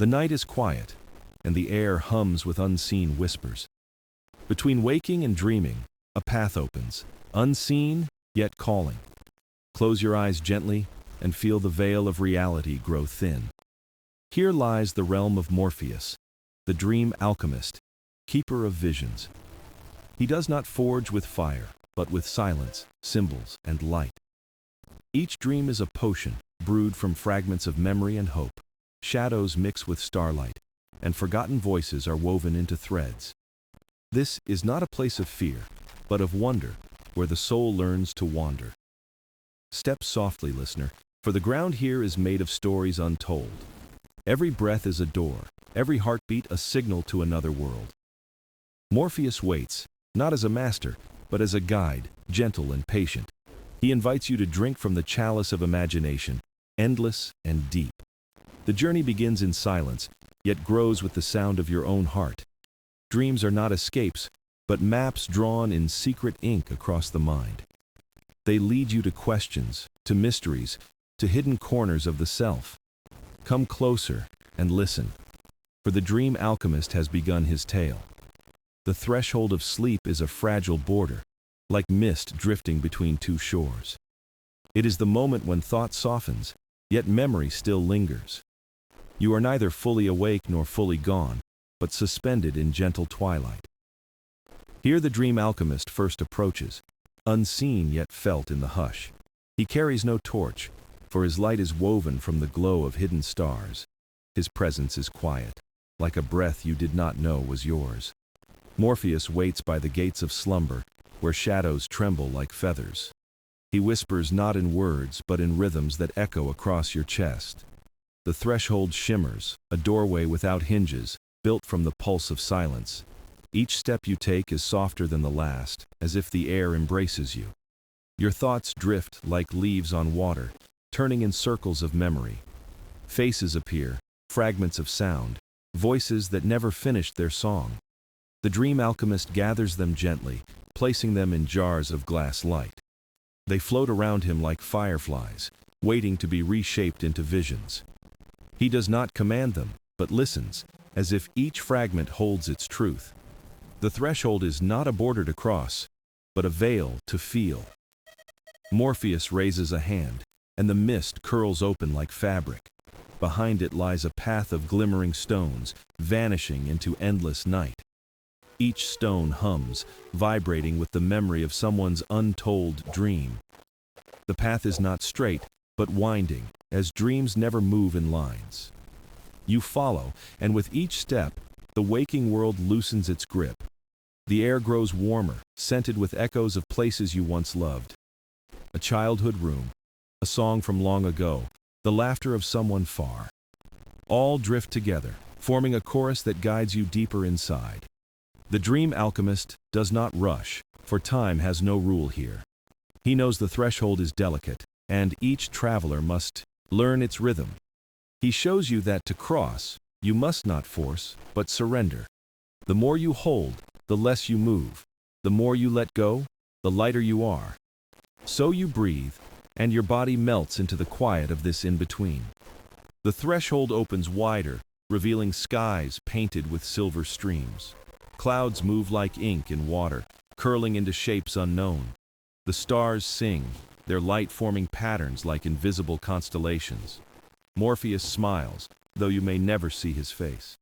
The night is quiet, and the air hums with unseen whispers. Between waking and dreaming, a path opens, unseen yet calling. Close your eyes gently and feel the veil of reality grow thin. Here lies the realm of Morpheus, the dream alchemist, keeper of visions. He does not forge with fire, but with silence, symbols, and light. Each dream is a potion, brewed from fragments of memory and hope. Shadows mix with starlight, and forgotten voices are woven into threads. This is not a place of fear, but of wonder, where the soul learns to wander. Step softly, listener, for the ground here is made of stories untold. Every breath is a door, every heartbeat a signal to another world. Morpheus waits, not as a master, but as a guide, gentle and patient. He invites you to drink from the chalice of imagination, endless and deep. The journey begins in silence, yet grows with the sound of your own heart. Dreams are not escapes, but maps drawn in secret ink across the mind. They lead you to questions, to mysteries, to hidden corners of the self. Come closer and listen, for the dream alchemist has begun his tale. The threshold of sleep is a fragile border, like mist drifting between two shores. It is the moment when thought softens, yet memory still lingers. You are neither fully awake nor fully gone, but suspended in gentle twilight. Here the dream alchemist first approaches, unseen yet felt in the hush. He carries no torch, for his light is woven from the glow of hidden stars. His presence is quiet, like a breath you did not know was yours. Morpheus waits by the gates of slumber, where shadows tremble like feathers. He whispers not in words, but in rhythms that echo across your chest. The threshold shimmers, a doorway without hinges, built from the pulse of silence. Each step you take is softer than the last, as if the air embraces you. Your thoughts drift like leaves on water, turning in circles of memory. Faces appear, fragments of sound, voices that never finished their song. The dream alchemist gathers them gently, placing them in jars of glass light. They float around him like fireflies, waiting to be reshaped into visions. He does not command them, but listens, as if each fragment holds its truth. The threshold is not a border to cross, but a veil to feel. Morpheus raises a hand, and the mist curls open like fabric. Behind it lies a path of glimmering stones, vanishing into endless night. Each stone hums, vibrating with the memory of someone's untold dream. The path is not straight, but winding, as dreams never move in lines. You follow, and with each step, the waking world loosens its grip. The air grows warmer, scented with echoes of places you once loved. A childhood room, a song from long ago, the laughter of someone far. All drift together, forming a chorus that guides you deeper inside. The dream alchemist does not rush, for time has no rule here. He knows the threshold is delicate, and each traveler must learn its rhythm. He shows you that to cross, you must not force, but surrender. The more you hold, the less you move. The more you let go, the lighter you are. So you breathe, and your body melts into the quiet of this in-between. The threshold opens wider, revealing skies painted with silver streams. Clouds move like ink in water, curling into shapes unknown. The stars sing, their light forming patterns like invisible constellations. Morpheus smiles, though you may never see his face.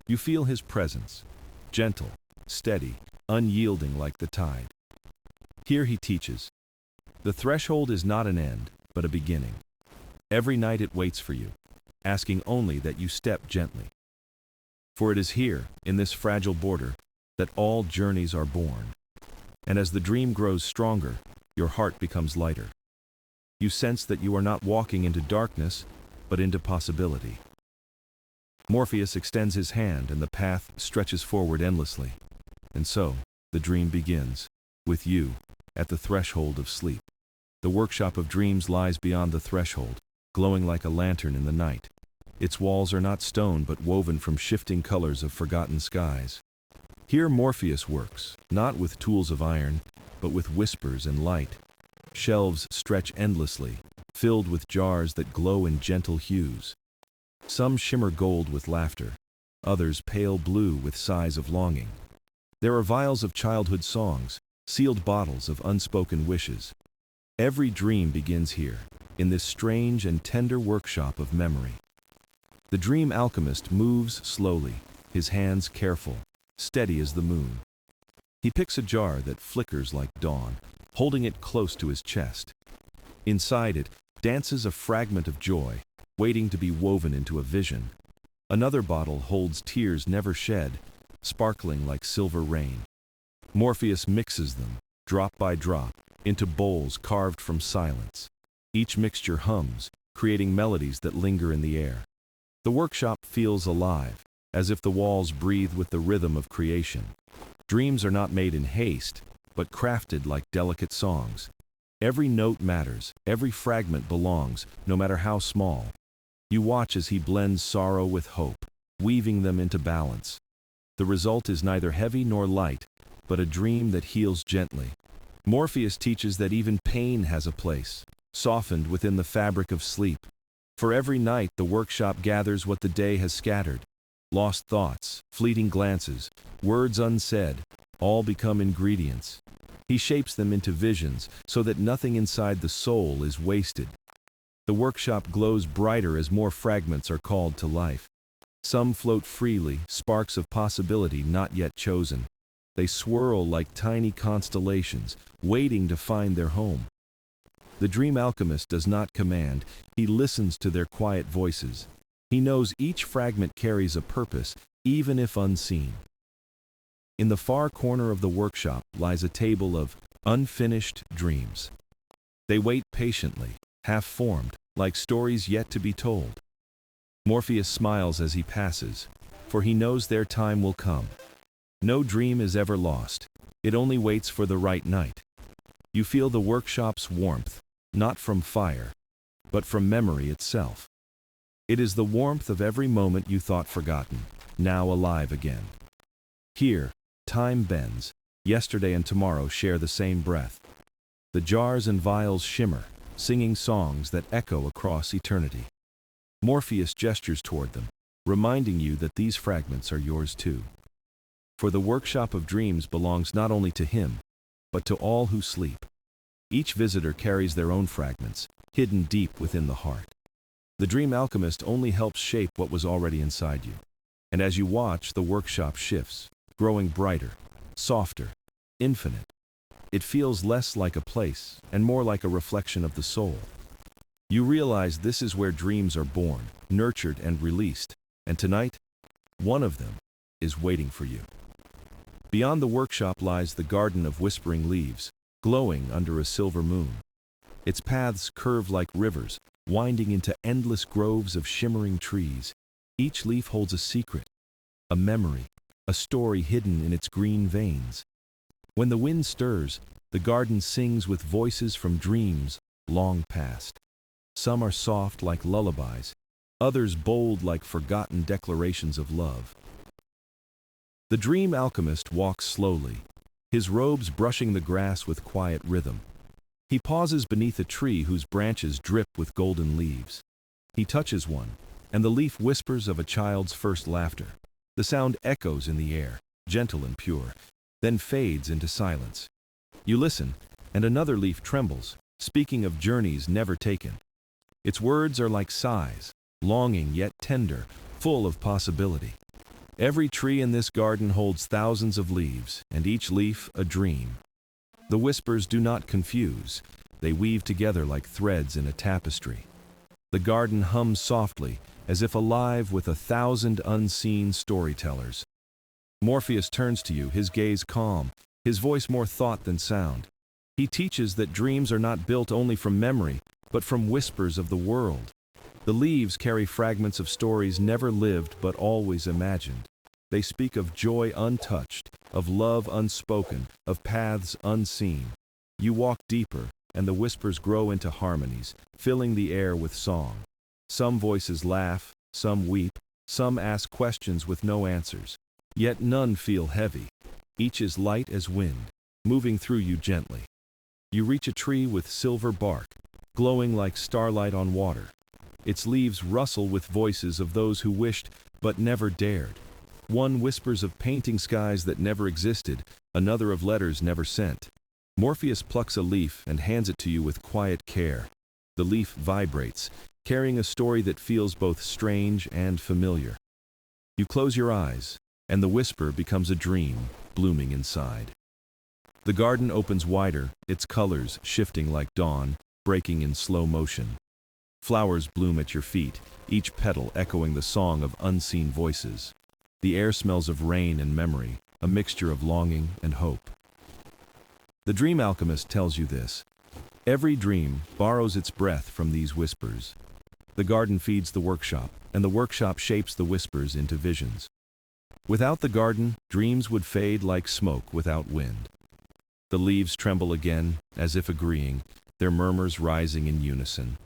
You feel his presence, gentle, steady, unyielding like the tide. Here he teaches. The threshold is not an end, but a beginning. Every night it waits for you, asking only that you step gently. For it is here, in this fragile border, that all journeys are born. And as the dream grows stronger, your heart becomes lighter. You sense that you are not walking into darkness, but into possibility. Morpheus extends his hand and the path stretches forward endlessly. And so, the dream begins, with you, at the threshold of sleep. The workshop of dreams lies beyond the threshold, glowing like a lantern in the night. Its walls are not stone but woven from shifting colors of forgotten skies. Here Morpheus works, not with tools of iron, but with whispers and light. Shelves stretch endlessly, filled with jars that glow in gentle hues. Some shimmer gold with laughter, others pale blue with sighs of longing. There are vials of childhood songs, sealed bottles of unspoken wishes. Every dream begins here, in this strange and tender workshop of memory. The dream alchemist moves slowly, his hands careful, steady as the moon. He picks a jar that flickers like dawn, holding it close to his chest. Inside it dances a fragment of joy, waiting to be woven into a vision. Another bottle holds tears never shed, sparkling like silver rain. Morpheus mixes them, drop by drop, into bowls carved from silence. Each mixture hums, creating melodies that linger in the air. The workshop feels alive, as if the walls breathe with the rhythm of creation. Dreams are not made in haste, but crafted like delicate songs. Every note matters, every fragment belongs, no matter how small. You watch as he blends sorrow with hope, weaving them into balance. The result is neither heavy nor light, but a dream that heals gently. Morpheus teaches that even pain has a place, softened within the fabric of sleep. For every night the workshop gathers what the day has scattered. Lost thoughts, fleeting glances, words unsaid, all become ingredients. He shapes them into visions so that nothing inside the soul is wasted. The workshop glows brighter as more fragments are called to life. Some float freely, sparks of possibility not yet chosen. They swirl like tiny constellations, waiting to find their home. The dream alchemist does not command, he listens to their quiet voices. He knows each fragment carries a purpose, even if unseen. In the far corner of the workshop lies a table of unfinished dreams. They wait patiently, half-formed, like stories yet to be told. Morpheus smiles as he passes, for he knows their time will come. No dream is ever lost, it only waits for the right night. You feel the workshop's warmth, not from fire, but from memory itself. It is the warmth of every moment you thought forgotten, now alive again. Here, time bends, yesterday and tomorrow share the same breath. The jars and vials shimmer, singing songs that echo across eternity. Morpheus gestures toward them, reminding you that these fragments are yours too. For the workshop of dreams belongs not only to him, but to all who sleep. Each visitor carries their own fragments, hidden deep within the heart. The dream alchemist only helps shape what was already inside you. And as you watch, the workshop shifts, growing brighter, softer, infinite. It feels less like a place and more like a reflection of the soul. You realize this is where dreams are born, nurtured and released, and tonight, one of them is waiting for you. Beyond the workshop lies the garden of whispering leaves, glowing under a silver moon. Its paths curve like rivers, winding into endless groves of shimmering trees. Each leaf holds a secret, a memory, a story hidden in its green veins. When the wind stirs, the garden sings with voices from dreams long past. Some are soft like lullabies, others bold like forgotten declarations of love. The dream alchemist walks slowly, his robes brushing the grass with quiet rhythm. He pauses beneath a tree whose branches drip with golden leaves. He touches one, and the leaf whispers of a child's first laughter. The sound echoes in the air, gentle and pure, then fades into silence. You listen, and another leaf trembles, speaking of journeys never taken. Its words are like sighs, longing yet tender, full of possibility. Every tree in this garden holds thousands of leaves, and each leaf a dream. The whispers do not confuse, they weave together like threads in a tapestry. The garden hums softly, as if alive with 1,000 unseen storytellers. Morpheus turns to you, his gaze calm, his voice more thought than sound. He teaches that dreams are not built only from memory, but from whispers of the world. The leaves carry fragments of stories never lived but always imagined. They speak of joy untouched, of love unspoken, of paths unseen. You walk deeper, and the whispers grow into harmonies, filling the air with song. Some voices laugh, some weep, some ask questions with no answers. Yet none feel heavy. Each is light as wind, moving through you gently. You reach a tree with silver bark, glowing like starlight on water. Its leaves rustle with voices of those who wished but never dared. One whispers of painting skies that never existed, another of letters never sent. Morpheus plucks a leaf and hands it to you with quiet care. The leaf vibrates, carrying a story that feels both strange and familiar. You close your eyes, and the whisper becomes a dream, blooming inside. The garden opens wider, its colors shifting like dawn, breaking in slow motion. Flowers bloom at your feet, each petal echoing the song of unseen voices. The air smells of rain and memory, a mixture of longing and hope. The Dream Alchemist tells you this. Every dream borrows its breath from these whispers. The garden feeds the workshop, and the workshop shapes the whispers into visions. Without the garden, dreams would fade like smoke without wind. The leaves tremble again, as if agreeing, their murmurs rising in unison.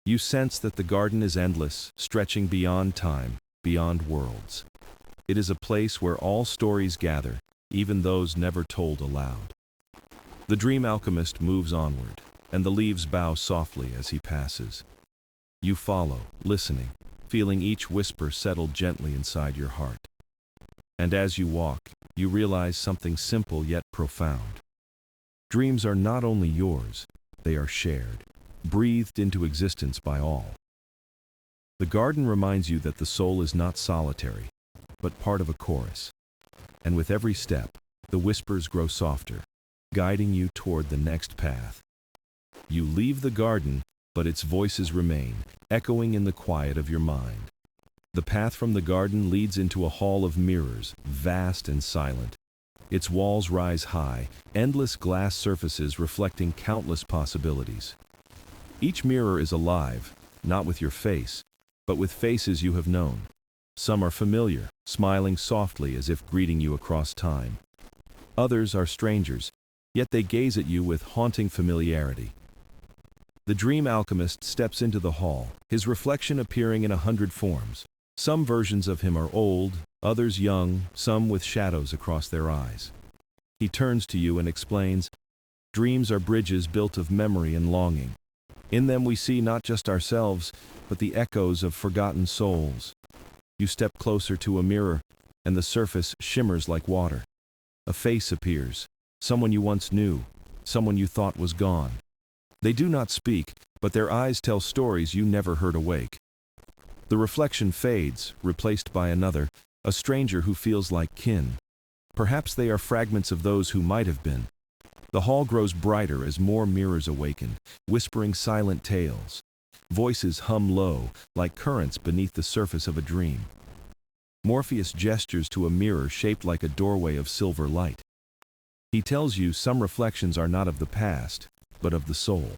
You sense that the garden is endless, stretching beyond time, beyond worlds. It is a place where all stories gather, even those never told aloud. The Dream Alchemist moves onward, and the leaves bow softly as he passes. You follow, listening, feeling each whisper settle gently inside your heart. And as you walk, you realize something simple yet profound. Dreams are not only yours, they are shared, breathed into existence by all. The garden reminds you that the soul is not solitary, but part of a chorus. And with every step, the whispers grow softer, guiding you toward the next path. You leave the garden, but its voices remain, echoing in the quiet of your mind. The path from the garden leads into a hall of mirrors, vast and silent. Its walls rise high, endless glass surfaces reflecting countless possibilities. Each mirror is alive, not with your face, but with faces you have known. Some are familiar, smiling softly as if greeting you across time. Others are strangers, yet they gaze at you with haunting familiarity. The Dream Alchemist steps into the hall, his reflection appearing in 100 forms. Some versions of him are old, others young, some with shadows across their eyes. He turns to you and explains, "Dreams are bridges built of memory and longing. In them we see not just ourselves, but the echoes of forgotten souls." You step closer to a mirror, and the surface shimmers like water. A face appears, someone you once knew, someone you thought was gone. They do not speak, but their eyes tell stories you never heard awake. The reflection fades, replaced by another, a stranger who feels like kin. Perhaps they are fragments of those who might have been. The hall grows brighter as more mirrors awaken, whispering silent tales. Voices hum low, like currents beneath the surface of a dream. Morpheus gestures to a mirror shaped like a doorway of silver light. He tells you some reflections are not of the past, but of the soul.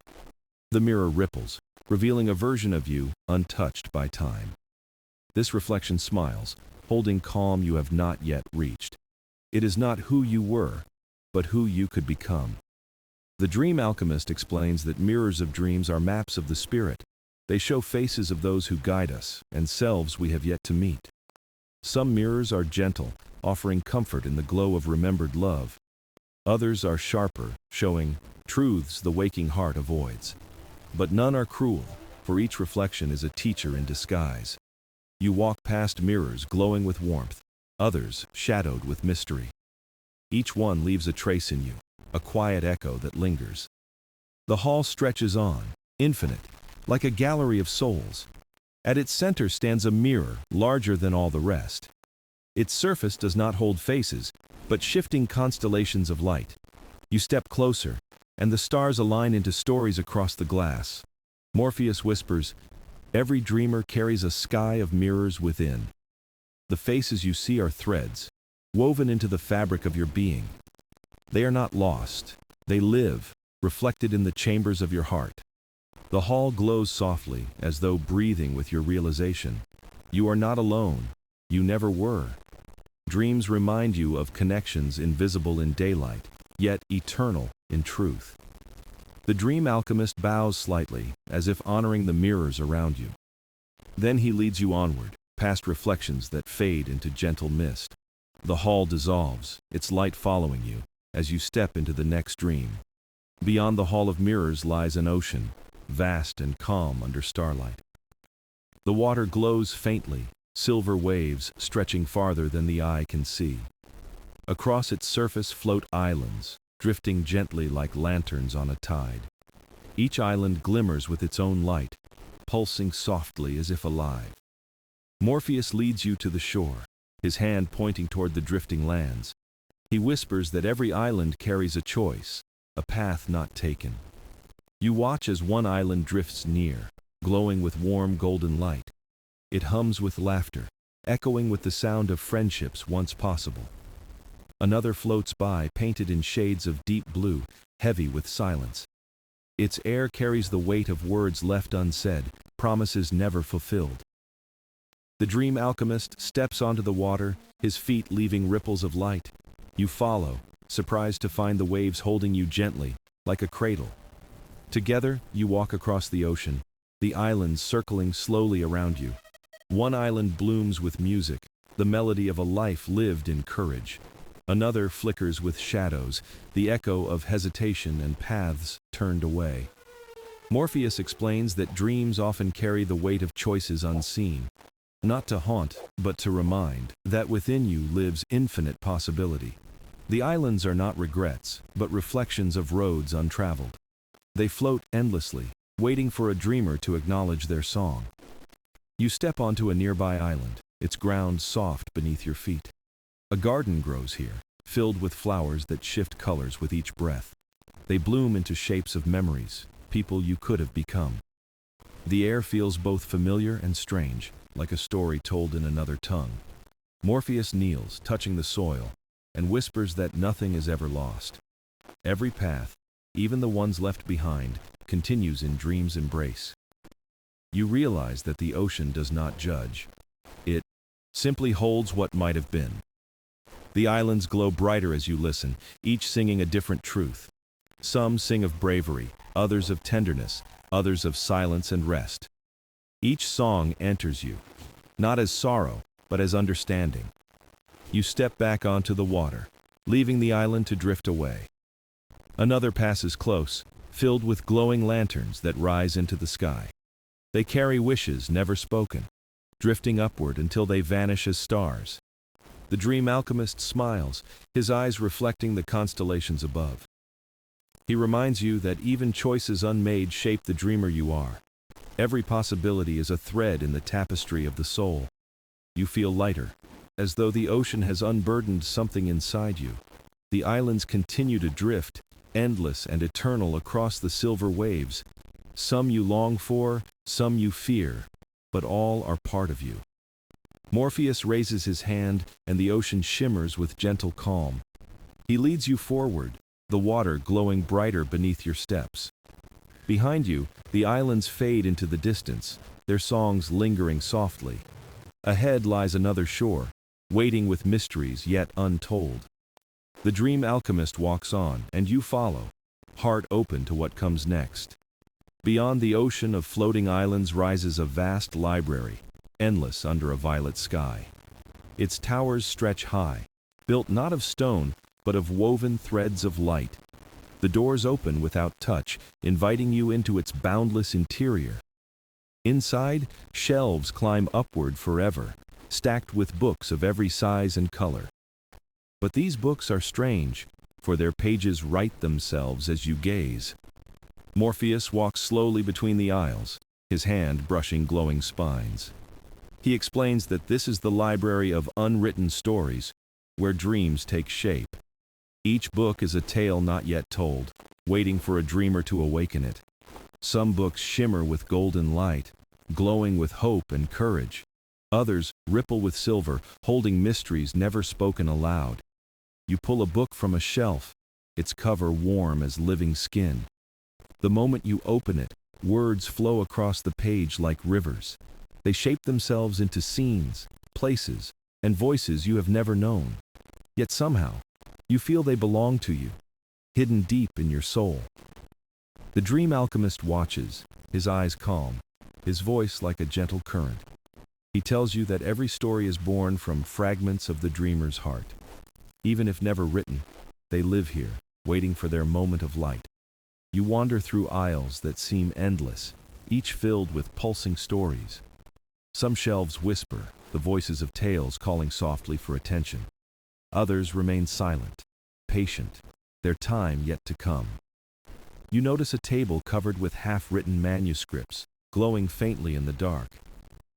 The mirror ripples, revealing a version of you untouched by time. This reflection smiles, holding calm you have not yet reached. It is not who you were, but who you could become. The Dream Alchemist explains that mirrors of dreams are maps of the spirit. They show faces of those who guide us, and selves we have yet to meet. Some mirrors are gentle, offering comfort in the glow of remembered love. Others are sharper, showing truths the waking heart avoids. But none are cruel, for each reflection is a teacher in disguise. You walk past mirrors glowing with warmth, others shadowed with mystery. Each one leaves a trace in you, a quiet echo that lingers. The hall stretches on, infinite, like a gallery of souls. At its center stands a mirror, larger than all the rest. Its surface does not hold faces, but shifting constellations of light. You step closer, and the stars align into stories across the glass. Morpheus whispers, "Every dreamer carries a sky of mirrors within." The faces you see are threads, woven into the fabric of your being. They are not lost. They live, reflected in the chambers of your heart. The hall glows softly, as though breathing with your realization. You are not alone. You never were. Dreams remind you of connections invisible in daylight, yet eternal in truth. The Dream Alchemist bows slightly, as if honoring the mirrors around you. Then he leads you onward, past reflections that fade into gentle mist. The hall dissolves, its light following you, as you step into the next dream. Beyond the hall of mirrors lies an ocean, vast and calm under starlight. The water glows faintly, silver waves stretching farther than the eye can see. Across its surface float islands, drifting gently like lanterns on a tide. Each island glimmers with its own light, pulsing softly as if alive. Morpheus leads you to the shore, his hand pointing toward the drifting lands. He whispers that every island carries a choice, a path not taken. You watch as one island drifts near, glowing with warm golden light. It hums with laughter, echoing with the sound of friendships once possible. Another floats by, painted in shades of deep blue, heavy with silence. Its air carries the weight of words left unsaid, promises never fulfilled. The Dream Alchemist steps onto the water, his feet leaving ripples of light. You follow, surprised to find the waves holding you gently, like a cradle. Together, you walk across the ocean, the islands circling slowly around you. One island blooms with music, the melody of a life lived in courage. Another flickers with shadows, the echo of hesitation and paths turned away. Morpheus explains that dreams often carry the weight of choices unseen, not to haunt, but to remind that within you lives infinite possibility. The islands are not regrets, but reflections of roads untraveled. They float endlessly, waiting for a dreamer to acknowledge their song. You step onto a nearby island, its ground soft beneath your feet. A garden grows here, filled with flowers that shift colors with each breath. They bloom into shapes of memories, people you could have become. The air feels both familiar and strange, like a story told in another tongue. Morpheus kneels, touching the soil, and whispers that nothing is ever lost. Every path, even the ones left behind, continues in dream's embrace. You realize that the ocean does not judge. It simply holds what might have been. The islands glow brighter as you listen, each singing a different truth. Some sing of bravery, others of tenderness, others of silence and rest. Each song enters you, not as sorrow, but as understanding. You step back onto the water, leaving the island to drift away. Another passes close, filled with glowing lanterns that rise into the sky. They carry wishes never spoken, drifting upward until they vanish as stars. The Dream Alchemist smiles, his eyes reflecting the constellations above. He reminds you that even choices unmade shape the dreamer you are. Every possibility is a thread in the tapestry of the soul. You feel lighter, as though the ocean has unburdened something inside you. The islands continue to drift, endless and eternal across the silver waves. Some you long for, some you fear, but all are part of you. Morpheus raises his hand, and the ocean shimmers with gentle calm. He leads you forward, the water glowing brighter beneath your steps. Behind you, the islands fade into the distance, their songs lingering softly. Ahead lies another shore, waiting with mysteries yet untold. The Dream Alchemist walks on, and you follow, heart open to what comes next. Beyond the ocean of floating islands rises a vast library, endless under a violet sky. Its towers stretch high, built not of stone, but of woven threads of light. The doors open without touch, inviting you into its boundless interior. Inside, shelves climb upward forever, stacked with books of every size and color. But these books are strange, for their pages write themselves as you gaze. Morpheus walks slowly between the aisles, his hand brushing glowing spines. He explains that this is the library of unwritten stories, where dreams take shape. Each book is a tale not yet told, waiting for a dreamer to awaken it. Some books shimmer with golden light, glowing with hope and courage. Others ripple with silver, holding mysteries never spoken aloud. You pull a book from a shelf, its cover warm as living skin. The moment you open it, words flow across the page like rivers. They shape themselves into scenes, places, and voices you have never known. Yet somehow, you feel they belong to you, hidden deep in your soul. The Dream Alchemist watches, his eyes calm, his voice like a gentle current. He tells you that every story is born from fragments of the dreamer's heart. Even if never written, they live here, waiting for their moment of light. You wander through aisles that seem endless, each filled with pulsing stories. Some shelves whisper, the voices of tales calling softly for attention. Others remain silent, patient, their time yet to come. You notice a table covered with half-written manuscripts, glowing faintly in the dark.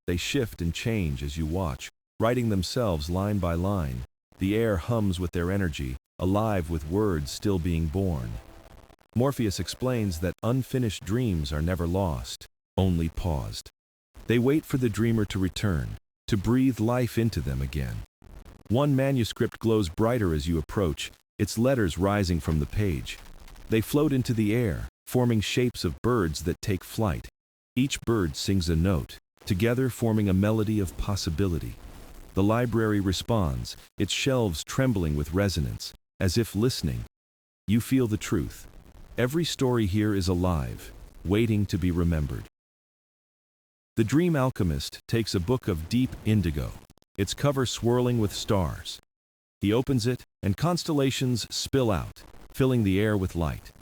They shift and change as you watch, writing themselves line by line. The air hums with their energy, alive with words still being born. Morpheus explains that unfinished dreams are never lost, only paused. They wait for the dreamer to return, to breathe life into them again. One manuscript glows brighter as you approach, its letters rising from the page. They float into the air, forming shapes of birds that take flight. Each bird sings a note, together forming a melody of possibility. The library responds, its shelves trembling with resonance, as if listening. You feel the truth. Every story here is alive, waiting to be remembered. The Dream Alchemist takes a book of deep indigo, its cover swirling with stars. He opens it, and constellations spill out, filling the air with light.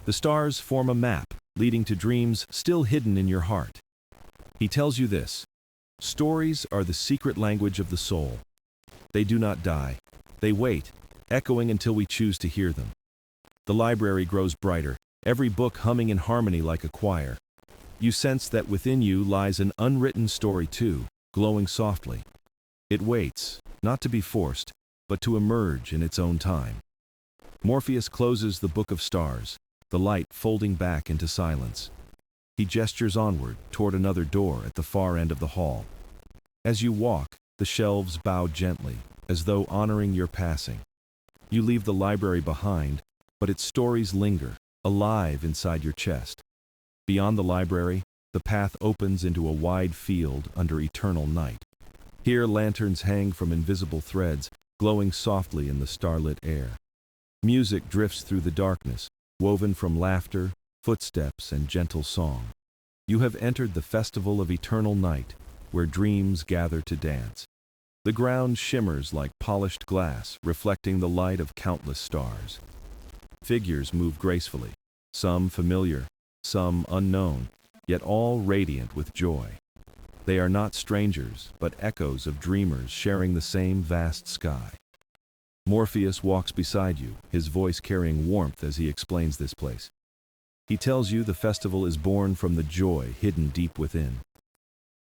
The stars form a map, leading to dreams still hidden in your heart. He tells you this: stories are the secret language of the soul. They do not die. They wait, echoing until we choose to hear them. The library grows brighter, every book humming in harmony like a choir. You sense that within you lies an unwritten story too, glowing softly. It waits, not to be forced, but to emerge in its own time. Morpheus closes the book of stars, the light folding back into silence. He gestures onward, toward another door at the far end of the hall. As you walk, the shelves bow gently, as though honoring your passing. You leave the library behind, but its stories linger, alive inside your chest. Beyond the library, the path opens into a wide field under eternal night. Here lanterns hang from invisible threads, glowing softly in the starlit air. Music drifts through the darkness, woven from laughter, footsteps, and gentle song. You have entered the festival of eternal night, where dreams gather to dance. The ground shimmers like polished glass, reflecting the light of countless stars. Figures move gracefully, some familiar, some unknown, yet all radiant with joy. They are not strangers, but echoes of dreamers sharing the same vast sky. Morpheus walks beside you, his voice carrying warmth as he explains this place. He tells you the festival is born from the joy hidden deep within.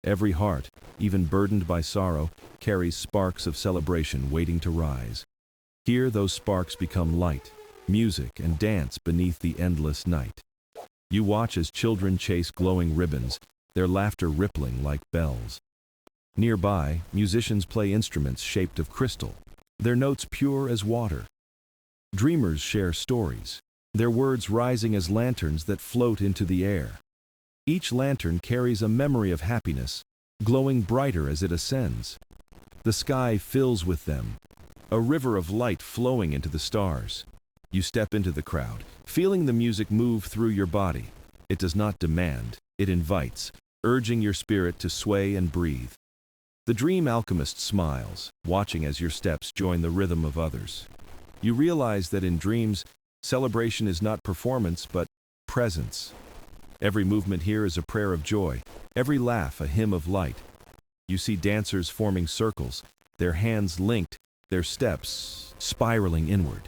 Every heart, even burdened by sorrow, carries sparks of celebration waiting to rise. Here those sparks become light, music, and dance beneath the endless night. You watch as children chase glowing ribbons, their laughter rippling like bells. Nearby, musicians play instruments shaped of crystal, their notes pure as water. Dreamers share stories, their words rising as lanterns that float into the air. Each lantern carries a memory of happiness, glowing brighter as it ascends. The sky fills with them, a river of light flowing into the stars. You step into the crowd, feeling the music move through your body. It does not demand, it invites, urging your spirit to sway and breathe. The Dream Alchemist smiles, watching as your steps join the rhythm of others. You realize that in dreams, celebration is not performance, but presence. Every movement here is a prayer of joy, every laugh a hymn of light. You see dancers forming circles, their hands linked, their steps spiraling inward.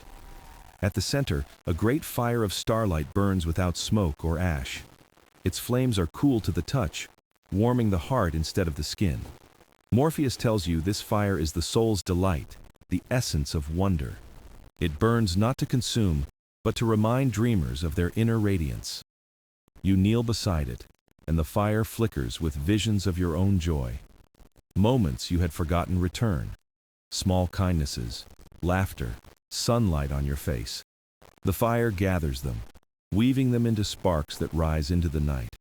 At the center, a great fire of starlight burns without smoke or ash. Its flames are cool to the touch, warming the heart instead of the skin. Morpheus tells you this fire is the soul's delight, the essence of wonder. It burns not to consume, but to remind dreamers of their inner radiance. You kneel beside it, and the fire flickers with visions of your own joy. Moments you had forgotten return. Small kindnesses, laughter, sunlight on your face. The fire gathers them, weaving them into sparks that rise into the night.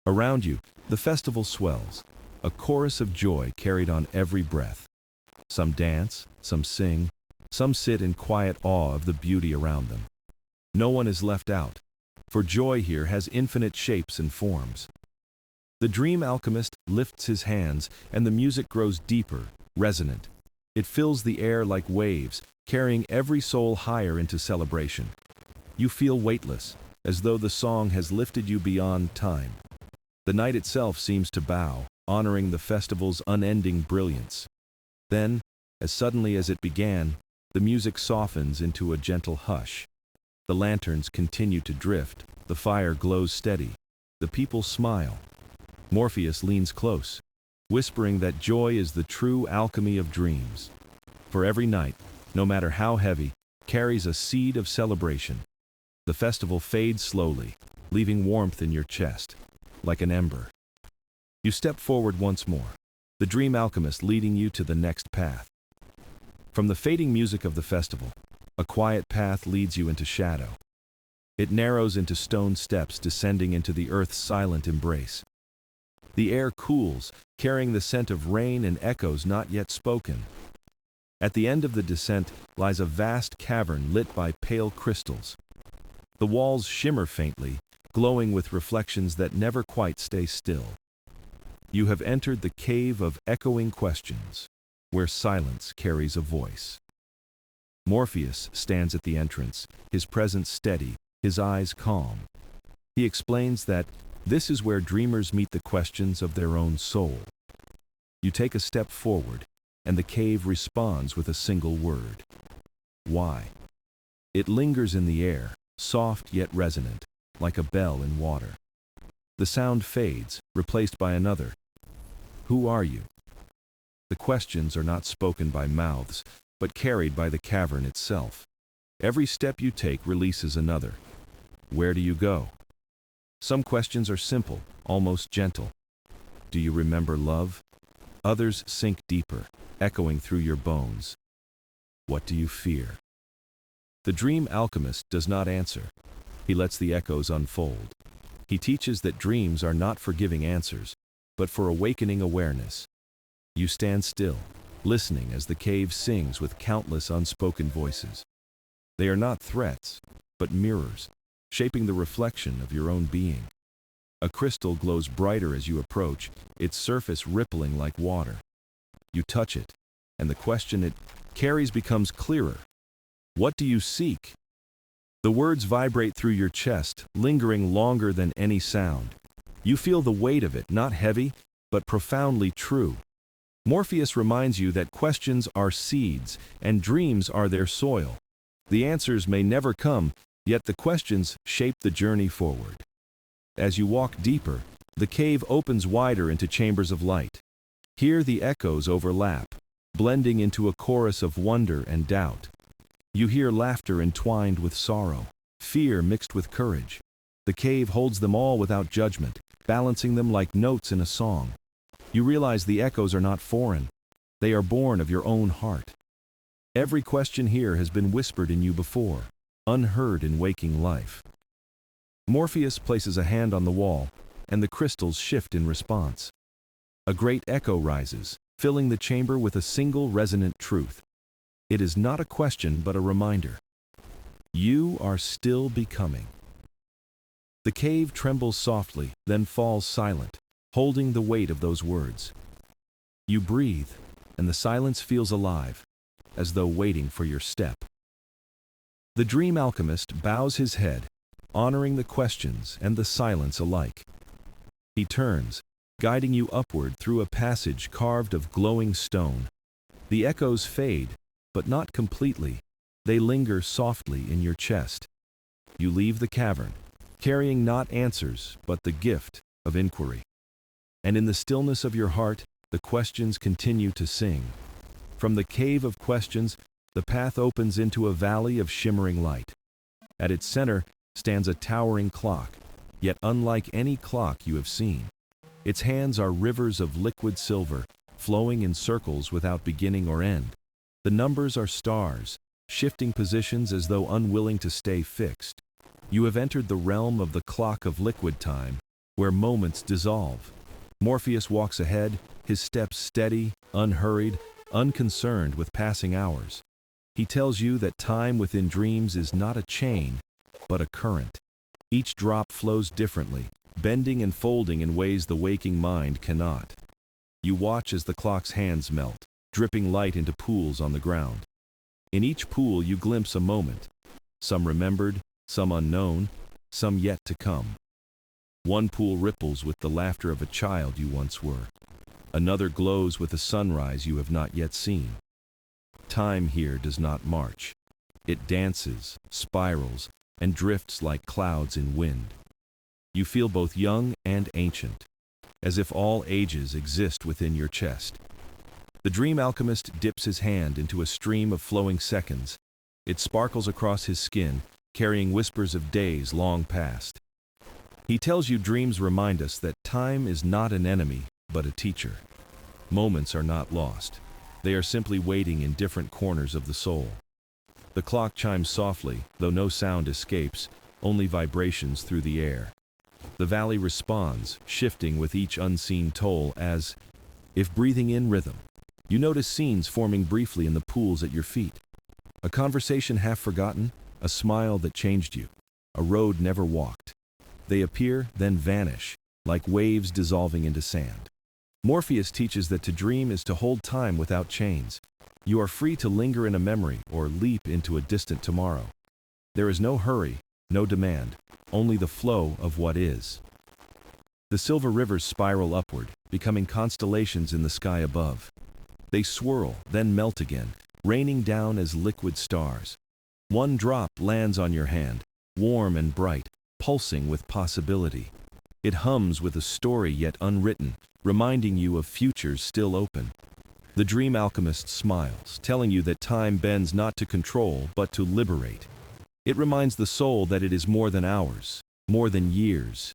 Around you, the festival swells, a chorus of joy carried on every breath. Some dance, some sing, some sit in quiet awe of the beauty around them. No one is left out, for joy here has infinite shapes and forms. The Dream Alchemist lifts his hands, and the music grows deeper, resonant. It fills the air like waves, carrying every soul higher into celebration. You feel weightless, as though the song has lifted you beyond time. The night itself seems to bow, honoring the festival's unending brilliance. Then, as suddenly as it began, the music softens into a gentle hush. The lanterns continue to drift, the fire glows steady, the people smile. Morpheus leans close, whispering that joy is the true alchemy of dreams. For every night, no matter how heavy, carries a seed of celebration. The festival fades slowly, leaving warmth in your chest, like an ember. You step forward once more, the Dream Alchemist leading you to the next path. From the fading music of the festival, a quiet path leads you into shadow. It narrows into stone steps descending into the earth's silent embrace. The air cools, carrying the scent of rain and echoes not yet spoken. At the end of the descent lies a vast cavern lit by pale crystals. The walls shimmer faintly, glowing with reflections that never quite stay still. You have entered the cave of echoing questions, where silence carries a voice. Morpheus stands at the entrance, his presence steady, his eyes calm. He explains that this is where dreamers meet the questions of their own soul. You take a step forward, and the cave responds with a single word. Why? It lingers in the air, soft yet resonant, like a bell in water. The sound fades, replaced by another. Who are you? The questions are not spoken by mouths, but carried by the cavern itself. Every step you take releases another. Where do you go? Some questions are simple, almost gentle. Do you remember love? Others sink deeper, echoing through your bones. What do you fear? The Dream Alchemist does not answer. He lets the echoes unfold. He teaches that dreams are not for giving answers, but for awakening awareness. You stand still, listening as the cave sings with countless unspoken voices. They are not threats, but mirrors, shaping the reflection of your own being. A crystal glows brighter as you approach, its surface rippling like water. You touch it, and the question it carries becomes clearer. What do you seek? The words vibrate through your chest, lingering longer than any sound. You feel the weight of it, not heavy, but profoundly true. Morpheus reminds you that questions are seeds, and dreams are their soil. The answers may never come, yet the questions shape the journey forward. As you walk deeper, the cave opens wider into chambers of light. Here the echoes overlap, blending into a chorus of wonder and doubt. You hear laughter entwined with sorrow, fear mixed with courage. The cave holds them all without judgment, balancing them like notes in a song. You realize the echoes are not foreign. They are born of your own heart. Every question here has been whispered in you before, unheard in waking life. Morpheus places a hand on the wall, and the crystals shift in response. A great echo rises, filling the chamber with a single resonant truth. It is not a question but a reminder. You are still becoming. The cave trembles softly, then falls silent, holding the weight of those words. You breathe, and the silence feels alive, as though waiting for your step. The Dream Alchemist bows his head, honoring the questions and the silence alike. He turns, guiding you upward through a passage carved of glowing stone. The echoes fade, but not completely. They linger softly in your chest. You leave the cavern, carrying not answers, but the gift of inquiry. And in the stillness of your heart, the questions continue to sing. From the cave of questions, the path opens into a valley of shimmering light. At its center stands a towering clock, yet unlike any clock you have seen. Its hands are rivers of liquid silver, flowing in circles without beginning or end. The numbers are stars, shifting positions as though unwilling to stay fixed. You have entered the realm of the clock of liquid time, where moments dissolve. Morpheus walks ahead, his steps steady, unhurried, unconcerned with passing hours. He tells you that time within dreams is not a chain, but a current. Each drop flows differently, bending and folding in ways the waking mind cannot. You watch as the clock's hands melt, dripping light into pools on the ground. In each pool you glimpse a moment, some remembered, some unknown, some yet to come. One pool ripples with the laughter of a child you once were. Another glows with a sunrise you have not yet seen. Time here does not march. It dances, spirals, and drifts like clouds in wind. You feel both young and ancient, as if all ages exist within your chest. The Dream Alchemist dips his hand into a stream of flowing seconds. It sparkles across his skin, carrying whispers of days long past. He tells you dreams remind us that time is not an enemy, but a teacher. Moments are not lost. They are simply waiting in different corners of the soul. The clock chimes softly, though no sound escapes, only vibrations through the air. The valley responds, shifting with each unseen toll as, if breathing in rhythm, you notice scenes forming briefly in the pools at your feet. A conversation half forgotten, a smile that changed you, a road never walked. They appear, then vanish, like waves dissolving into sand. Morpheus teaches that to dream is to hold time without chains. You are free to linger in a memory or leap into a distant tomorrow. There is no hurry, no demand, only the flow of what is. The silver rivers spiral upward, becoming constellations in the sky above. They swirl, then melt again, raining down as liquid stars. One drop lands on your hand, warm and bright, pulsing with possibility. It hums with a story yet unwritten, reminding you of futures still open. The Dream Alchemist smiles, telling you that time bends not to control, but to liberate. It reminds the soul that it is more than hours, more than years.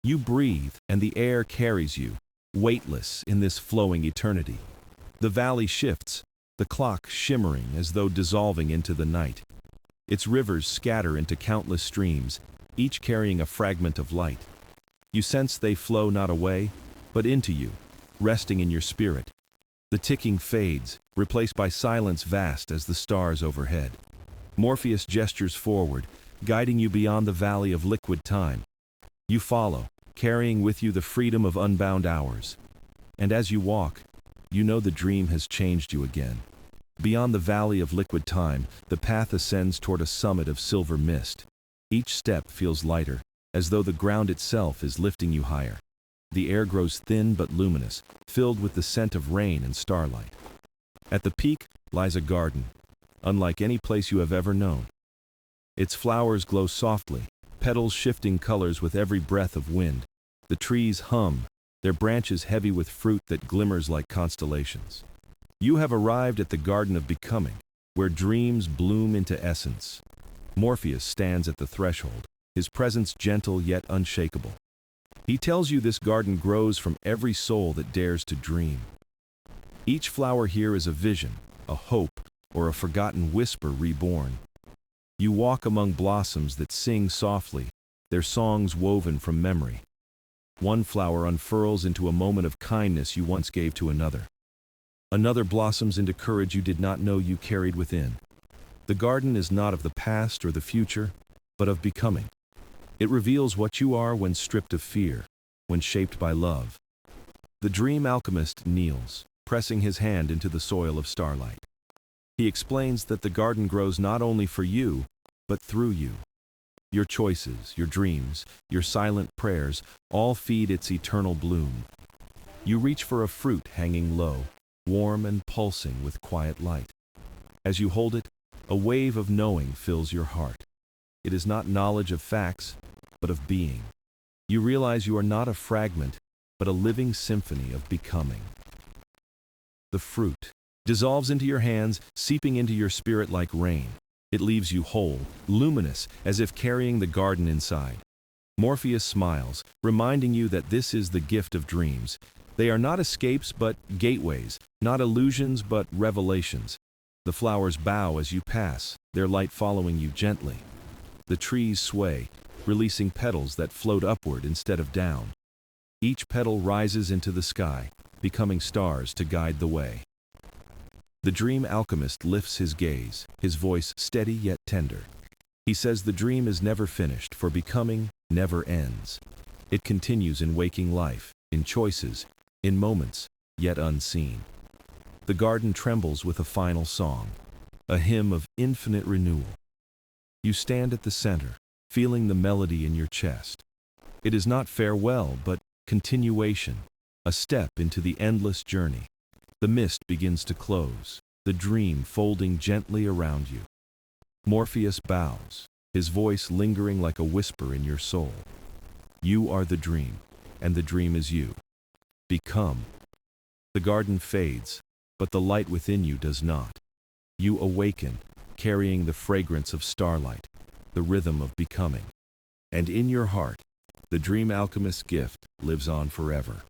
You breathe, and the air carries you, weightless in this flowing eternity. The valley shifts, the clock shimmering as though dissolving into the night. Its rivers scatter into countless streams, each carrying a fragment of light. You sense they flow not away, but into you, resting in your spirit. The ticking fades, replaced by silence vast as the stars overhead. Morpheus gestures forward, guiding you beyond the valley of liquid time. You follow, carrying with you the freedom of unbound hours. And as you walk, you know the dream has changed you again. Beyond the valley of liquid time, the path ascends toward a summit of silver mist. Each step feels lighter, as though the ground itself is lifting you higher. The air grows thin but luminous, filled with the scent of rain and starlight. At the peak lies a garden, unlike any place you have ever known. Its flowers glow softly, petals shifting colors with every breath of wind. The trees hum, their branches heavy with fruit that glimmers like constellations. You have arrived at the Garden of Becoming, where dreams bloom into essence. Morpheus stands at the threshold, his presence gentle yet unshakable. He tells you this garden grows from every soul that dares to dream. Each flower here is a vision, a hope, or a forgotten whisper reborn. You walk among blossoms that sing softly, their songs woven from memory. One flower unfurls into a moment of kindness you once gave to another. Another blossoms into courage you did not know you carried within. The garden is not of the past or the future, but of becoming. It reveals what you are when stripped of fear, when shaped by love. The Dream Alchemist kneels, pressing his hand into the soil of starlight. He explains that the garden grows not only for you, but through you. Your choices, your dreams, your silent prayers, all feed its eternal bloom. You reach for a fruit hanging low, warm and pulsing with quiet light. As you hold it, a wave of knowing fills your heart. It is not knowledge of facts, but of being. You realize you are not a fragment, but a living symphony of becoming. The fruit dissolves into your hands, seeping into your spirit like rain. It leaves you whole, luminous, as if carrying the garden inside. Morpheus smiles, reminding you that this is the gift of dreams. They are not escapes, but gateways, not illusions, but revelations. The flowers bow as you pass, their light following you gently. The trees sway, releasing petals that float upward instead of down. Each petal rises into the sky, becoming stars to guide the way. The Dream Alchemist lifts his gaze, his voice steady yet tender. He says the dream is never finished, for becoming never ends. It continues in waking life, in choices, in moments, yet unseen. The garden trembles with a final song, a hymn of infinite renewal. You stand at the center, feeling the melody in your chest. It is not farewell, but continuation, a step into the endless journey. The mist begins to close, the dream folding gently around you. Morpheus bows, his voice lingering like a whisper in your soul. You are the dream, and the dream is you. Become. The garden fades, but the light within you does not. You awaken, carrying the fragrance of starlight, the rhythm of becoming. And in your heart, the Dream Alchemist gift lives on forever.